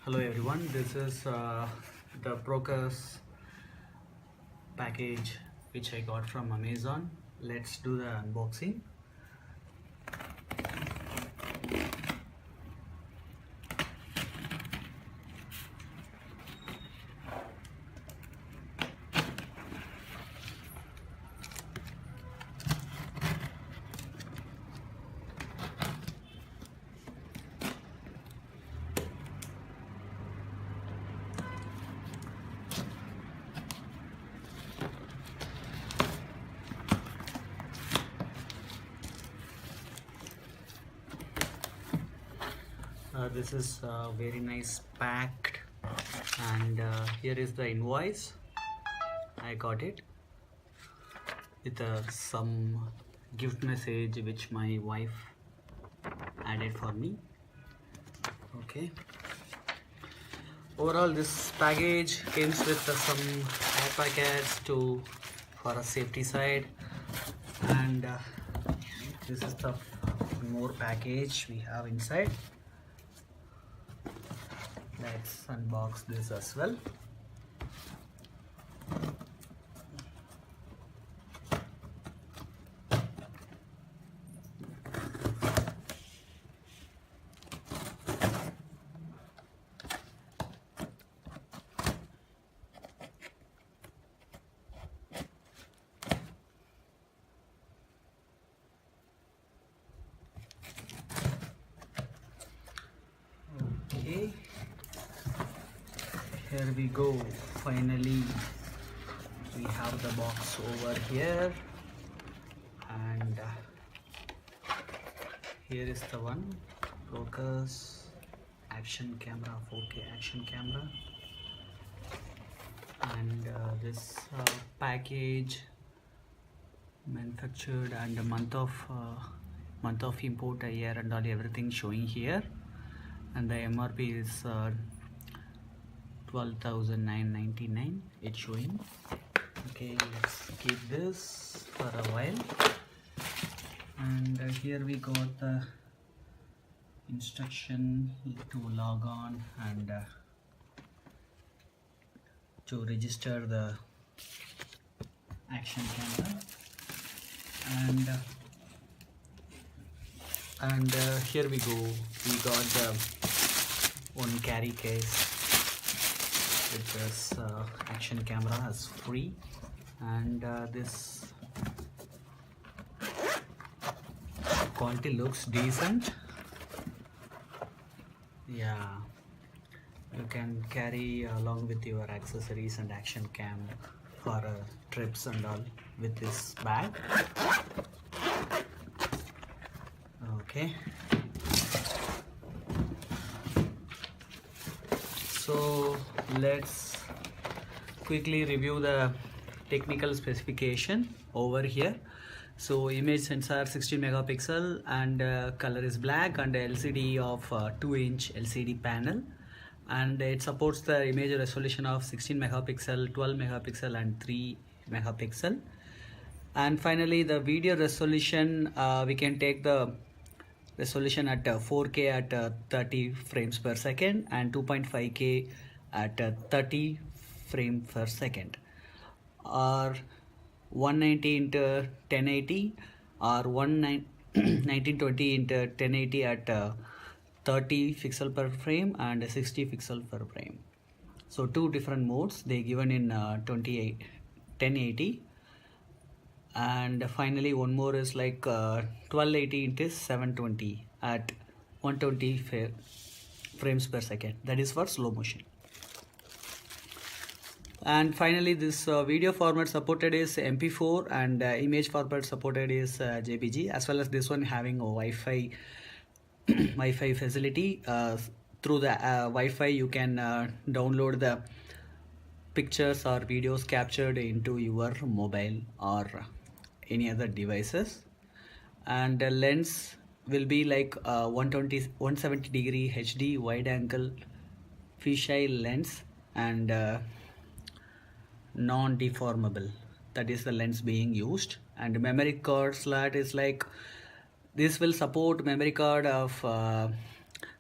Hello everyone, this is the Procus package which I got from Amazon. Let's do the unboxing. This is very nice packed, and here is the invoice. I got it with some gift message which my wife added for me. Okay. Overall, this package comes with some air packets for a safety side, and this is the more package we have inside. Let's unbox this as well. Okay. Here we go. Finally we have the box over here, and here is the one Procus action camera, 4K action camera, and this package manufactured and the month of import, a year and all, everything showing here, and the MRP is 12,999. it's showing. Okay, let's keep this for a while. And here we got the instruction to log on and to register the action camera, and here we go. We got the one carry case with this action camera as free, and this quality looks decent. Yeah, you can carry along with your accessories and action cam for trips and all with this bag. Okay, so let's quickly review the technical specification over here. So image sensor 16 megapixel, and color is black, and LCD of 2-inch LCD panel, and it supports the image resolution of 16 megapixel, 12 megapixel and 3 megapixel. And finally, the video resolution, we can take the resolution at 4K at 30 frames per second and 2.5K at 30 frames per second, or 190 into 1080 or 1920 into 1080 at 30 pixel per frame and 60 pixel per frame. So two different modes they given in 1080. And finally one more is like 1280 into 720 at 120 frames per second. That is for slow motion. And finally, this video format supported is MP4, and image format supported is JPG, as well as this one having a Wi-Fi Wi-Fi facility. Through the Wi-Fi you can download the pictures or videos captured into your mobile or any other devices. And the lens will be like 170 degree HD wide angle fisheye lens, and non-deformable. That is the lens being used. And memory card slot is like, this will support memory card of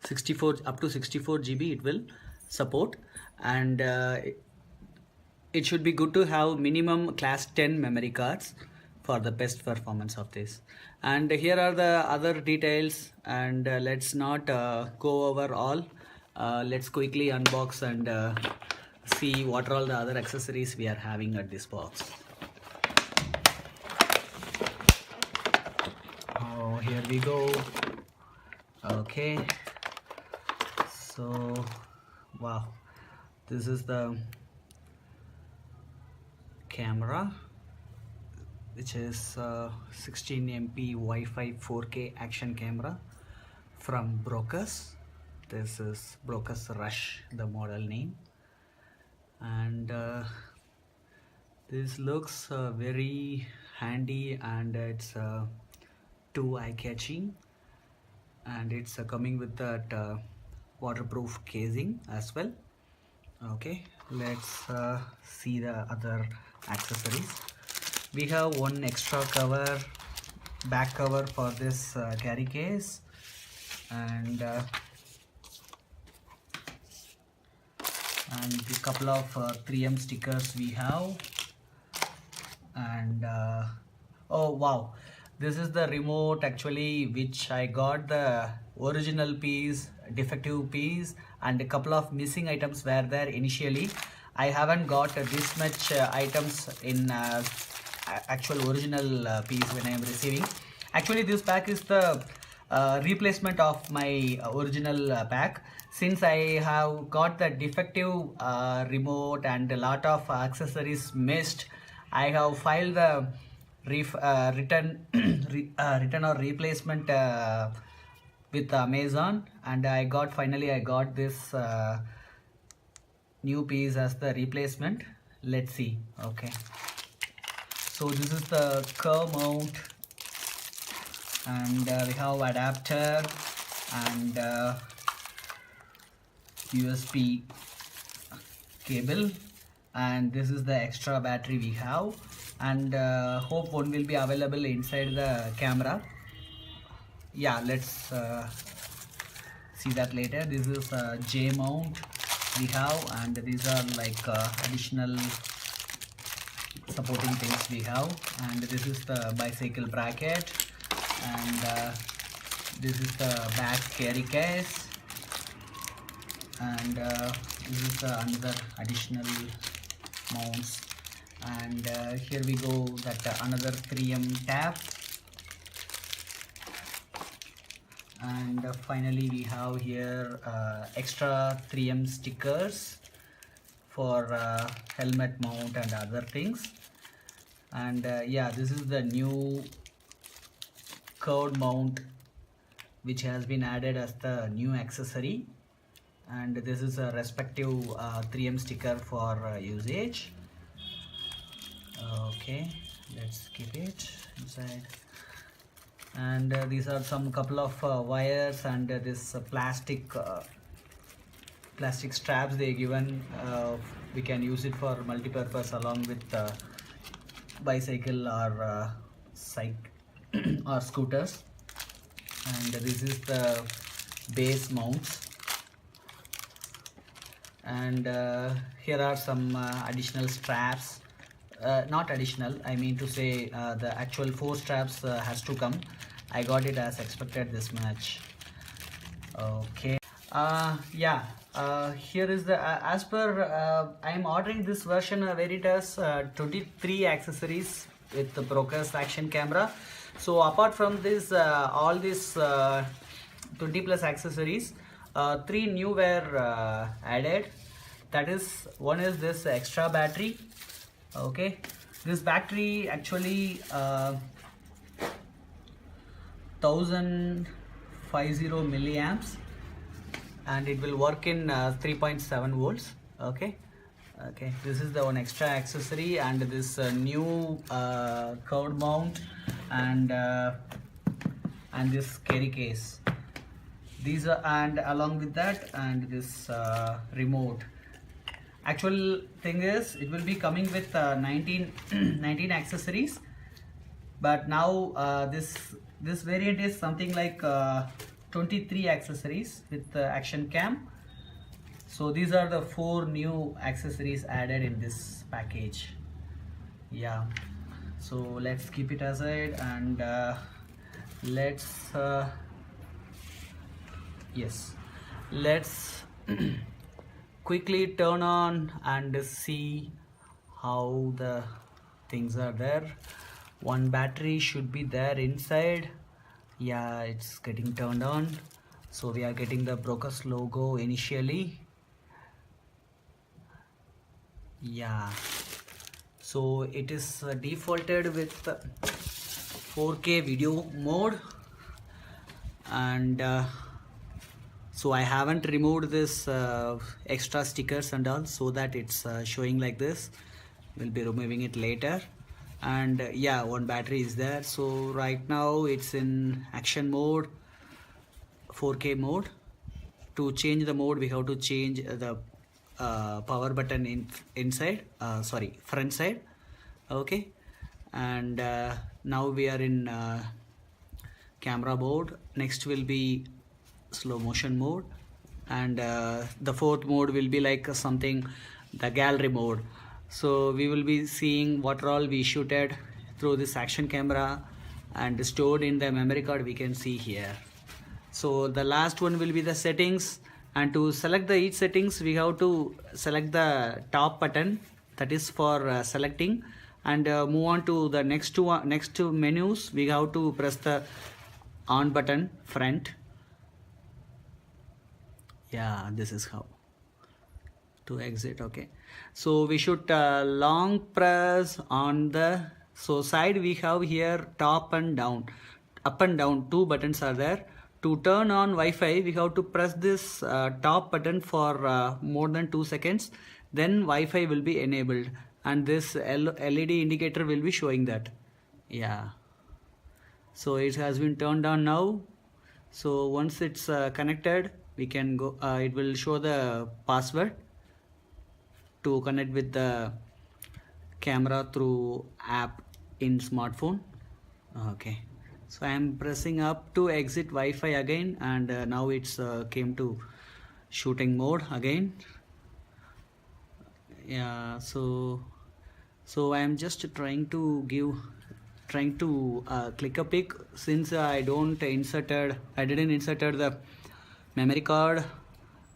64 up to 64 GB it will, support, and it should be good to have minimum class 10 memory cards for the best performance of this. And here are the other details, and let's not go over all. Let's quickly unbox and see what are all the other accessories we are having at this box. Oh, here we go. Okay, so wow, this is the camera, which is 16 MP Wi-Fi 4K action camera from Procus. This is Procus Rush, the model name, and this looks very handy, and it's too eye-catching, and it's coming with that waterproof casing as well. Okay, let's see the other accessories. We have one extra cover, back cover for this carry case, and a couple of 3M stickers we have, and oh wow, this is the remote actually, which I got the original piece, defective piece, and a couple of missing items were there initially. I haven't got this much items in actual original piece when I am receiving. Actually, this pack is the replacement of my original pack. Since I have got the defective remote and a lot of accessories missed, I have filed the return or replacement with Amazon, and finally I got this new piece as the replacement. Let's see. Okay, so this is the curve mount, and we have adapter and USB cable, and this is the extra battery we have, and hope one will be available inside the camera. Yeah, let's see that later. This is a J mount we have, and these are like additional supporting things we have, and this is the bicycle bracket, and this is the back carry case, and this is another additional mounts, and here we go, that another 3M tab, and finally we have here extra 3M stickers for helmet mount and other things, and yeah, this is the new curved mount which has been added as the new accessory, and this is a respective 3M sticker for usage. Okay, let's keep it inside, and these are some couple of wires, and this plastic straps they given. We can use it for multi-purpose along with bicycle or or scooters, and this is the base mounts, and here are some additional straps, not additional, I mean to say the actual 4 straps has to come. I got it as expected this much. Okay, yeah, here is the as per I am ordering this version where it has 23 accessories with the Procus action camera. So apart from this all these 20 plus accessories, 3 new were added. That is, one is this extra battery. Okay, this battery actually 1050 milliamps, and it will work in 3.7 volts. Okay, this is the one extra accessory, and this new curved mount, and this carry case. These are, and along with that, and this remote. Actual thing is, it will be coming with 19 accessories, but now this variant is something like 23 accessories with the action cam. So these are the 4 new accessories added in this package. Yeah, so let's keep it aside and let's let's quickly turn on and see how the things are there. One battery should be there inside. Yeah, it's getting turned on. So we are getting the Procus logo initially. Yeah, so it is defaulted with 4K video mode, and so I haven't removed this extra stickers and all, so that it's showing like this. We'll be removing it later. And yeah, one battery is there. So right now it's in action mode, 4K mode. To change the mode, we have to change the power button inside, front side. Okay, and now we are in camera mode. Next will be slow motion mode, and the 4th mode will be like something, the gallery mode. So we will be seeing what all we shooted through this action camera and stored in the memory card, we can see here. So the last one will be the settings, and to select the each settings we have to select the top button, that is for selecting, and move on to the next two menus. We have to press the on button front. Yeah, this is how to exit. Okay, so we should long press on the side. We have here top and down, up and down, 2 buttons are there. To turn on Wi-Fi, we have to press this top button for more than 2 seconds, then Wi-Fi will be enabled, and this LED indicator will be showing that. Yeah, so it has been turned on now. So once it's connected, we can go, it will show the password to connect with the camera through app in smartphone. Okay, so I am pressing up to exit Wi-Fi again, and now it's came to shooting mode again. Yeah, so I am just trying to click a pic, since I didn't inserted the memory card,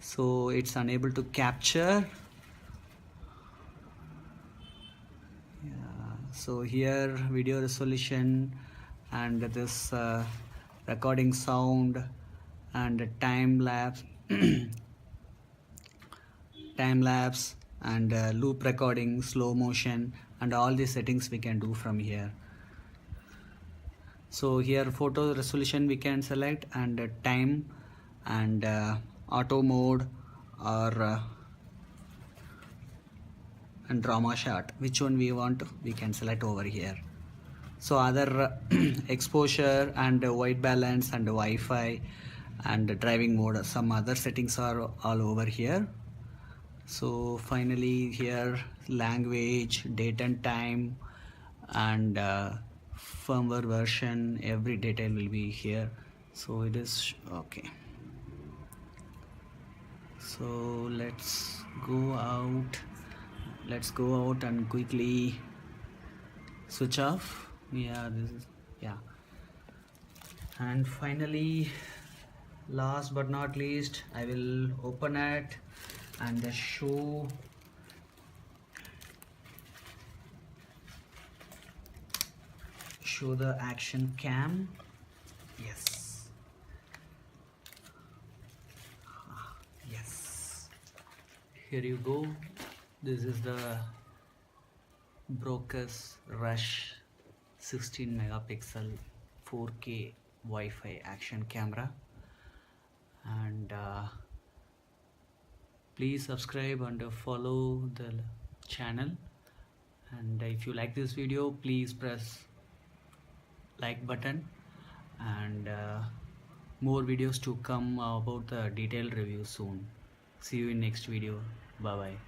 so it's unable to capture. Yeah, so here video resolution and this recording sound and time lapse and loop recording, slow motion, and all these settings we can do from here. So here photo resolution we can select, and time, and auto mode, or and drama shot, which one we want, we can select over here. So other exposure and white balance and Wi-Fi and driving mode, some other settings are all over here. So finally here language, date and time, and firmware version, every detail will be here. So it is okay. So let's go out and quickly switch off. Yeah, this is, yeah. And finally, last but not least, I will open it and show the action cam. Yes, yes, here you go. This is the Procus Rush 16 megapixel 4K Wi-Fi action camera, and please subscribe and follow the channel, and if you like this video, please press like button, and more videos to come about the detailed review soon. See you in next video. Bye bye.